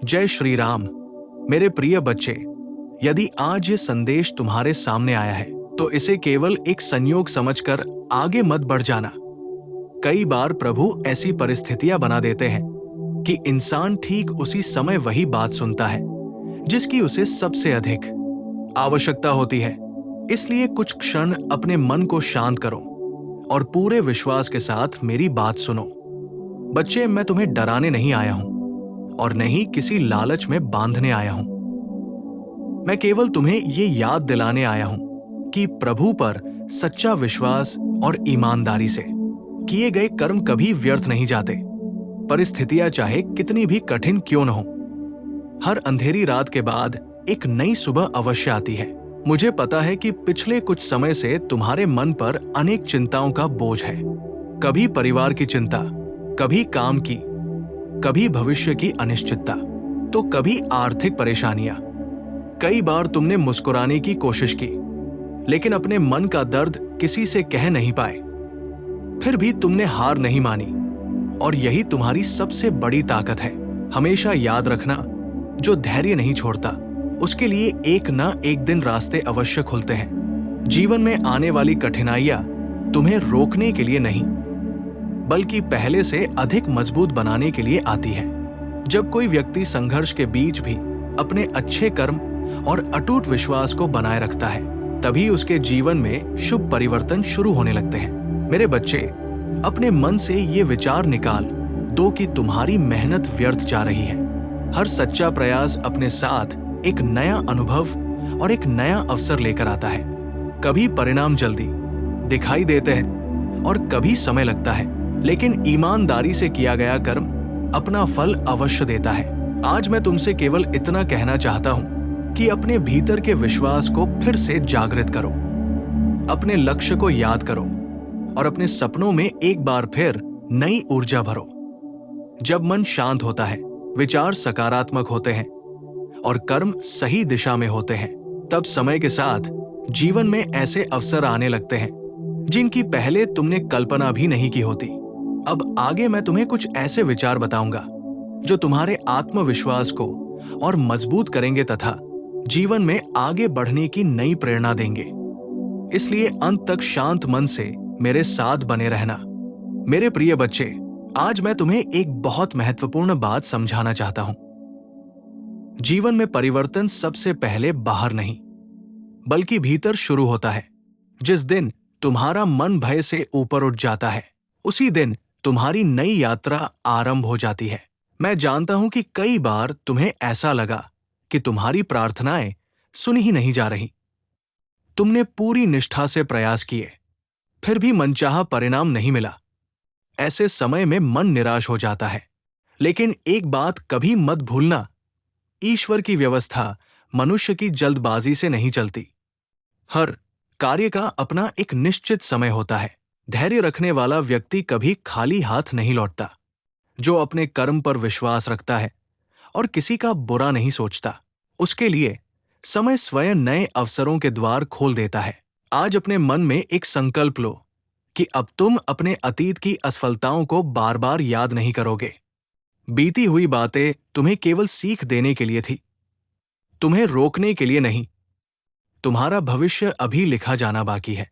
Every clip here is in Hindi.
जय श्री राम। मेरे प्रिय बच्चे, यदि आज ये संदेश तुम्हारे सामने आया है तो इसे केवल एक संयोग समझकर आगे मत बढ़ जाना। कई बार प्रभु ऐसी परिस्थितियां बना देते हैं कि इंसान ठीक उसी समय वही बात सुनता है जिसकी उसे सबसे अधिक आवश्यकता होती है। इसलिए कुछ क्षण अपने मन को शांत करो और पूरे विश्वास के साथ मेरी बात सुनो। बच्चे, मैं तुम्हें डराने नहीं आया हूं और न ही किसी लालच में बांधने आया हूं। मैं केवल तुम्हें ये याद दिलाने आया हूं कि प्रभु पर सच्चा विश्वास और ईमानदारी से किए गए कर्म कभी व्यर्थ नहीं जाते। परिस्थितियां चाहे कितनी भी कठिन क्यों न हो, हर अंधेरी रात के बाद एक नई सुबह अवश्य आती है। मुझे पता है कि पिछले कुछ समय से तुम्हारे मन पर अनेक चिंताओं का बोझ है। कभी परिवार की चिंता, कभी काम की, कभी भविष्य की अनिश्चितता, तो कभी आर्थिक परेशानियां। कई बार तुमने मुस्कुराने की कोशिश की, लेकिन अपने मन का दर्द किसी से कह नहीं पाए। फिर भी तुमने हार नहीं मानी और यही तुम्हारी सबसे बड़ी ताकत है। हमेशा याद रखना, जो धैर्य नहीं छोड़ता उसके लिए एक ना एक दिन रास्ते अवश्य खुलते हैं। जीवन में आने वाली कठिनाइयां तुम्हें रोकने के लिए नहीं, बल्कि पहले से अधिक मजबूत बनाने के लिए आती है। जब कोई व्यक्ति संघर्ष के बीच भी अपने अच्छे कर्म और अटूट विश्वास को बनाए रखता है, तभी उसके जीवन में शुभ परिवर्तन शुरू होने लगते हैं। मेरे बच्चे, अपने मन से ये विचार निकाल दो कि तुम्हारी मेहनत व्यर्थ जा रही है। हर सच्चा प्रयास अपने साथ एक नया अनुभव और एक नया अवसर लेकर आता है। कभी परिणाम जल्दी दिखाई देते हैं और कभी समय लगता है, लेकिन ईमानदारी से किया गया कर्म अपना फल अवश्य देता है। आज मैं तुमसे केवल इतना कहना चाहता हूं कि अपने भीतर के विश्वास को फिर से जागृत करो, अपने लक्ष्य को याद करो और अपने सपनों में एक बार फिर नई ऊर्जा भरो। जब मन शांत होता है, विचार सकारात्मक होते हैं और कर्म सही दिशा में होते हैं, तब समय के साथ जीवन में ऐसे अवसर आने लगते हैं जिनकी पहले तुमने कल्पना भी नहीं की होती। अब आगे मैं तुम्हें कुछ ऐसे विचार बताऊंगा जो तुम्हारे आत्मविश्वास को और मजबूत करेंगे तथा जीवन में आगे बढ़ने की नई प्रेरणा देंगे। इसलिए अंत तक शांत मन से मेरे साथ बने रहना। मेरे प्रिय बच्चे, आज मैं तुम्हें एक बहुत महत्वपूर्ण बात समझाना चाहता हूं। जीवन में परिवर्तन सबसे पहले बाहर नहीं, बल्कि भीतर शुरू होता है। जिस दिन तुम्हारा मन भय से ऊपर उठ जाता है, उसी दिन तुम्हारी नई यात्रा आरंभ हो जाती है। मैं जानता हूं कि कई बार तुम्हें ऐसा लगा कि तुम्हारी प्रार्थनाएं सुनी ही नहीं जा रही। तुमने पूरी निष्ठा से प्रयास किए, फिर भी मनचाहा परिणाम नहीं मिला। ऐसे समय में मन निराश हो जाता है। लेकिन एक बात कभी मत भूलना, ईश्वर की व्यवस्था मनुष्य की जल्दबाजी से नहीं चलती। हर कार्य का अपना एक निश्चित समय होता है। धैर्य रखने वाला व्यक्ति कभी खाली हाथ नहीं लौटता। जो अपने कर्म पर विश्वास रखता है और किसी का बुरा नहीं सोचता, उसके लिए समय स्वयं नए अवसरों के द्वार खोल देता है। आज अपने मन में एक संकल्प लो कि अब तुम अपने अतीत की असफलताओं को बार बार याद नहीं करोगे। बीती हुई बातें तुम्हें केवल सीख देने के लिए थी, तुम्हें रोकने के लिए नहीं। तुम्हारा भविष्य अभी लिखा जाना बाकी है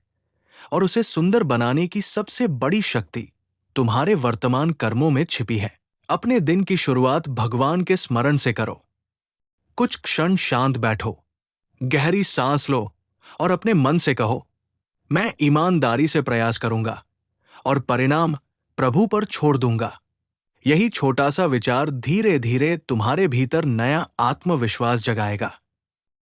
और उसे सुंदर बनाने की सबसे बड़ी शक्ति तुम्हारे वर्तमान कर्मों में छिपी है। अपने दिन की शुरुआत भगवान के स्मरण से करो। कुछ क्षण शांत बैठो, गहरी सांस लो और अपने मन से कहो, मैं ईमानदारी से प्रयास करूंगा और परिणाम प्रभु पर छोड़ दूंगा। यही छोटा सा विचार धीरे धीरे तुम्हारे भीतर नया आत्मविश्वास जगाएगा।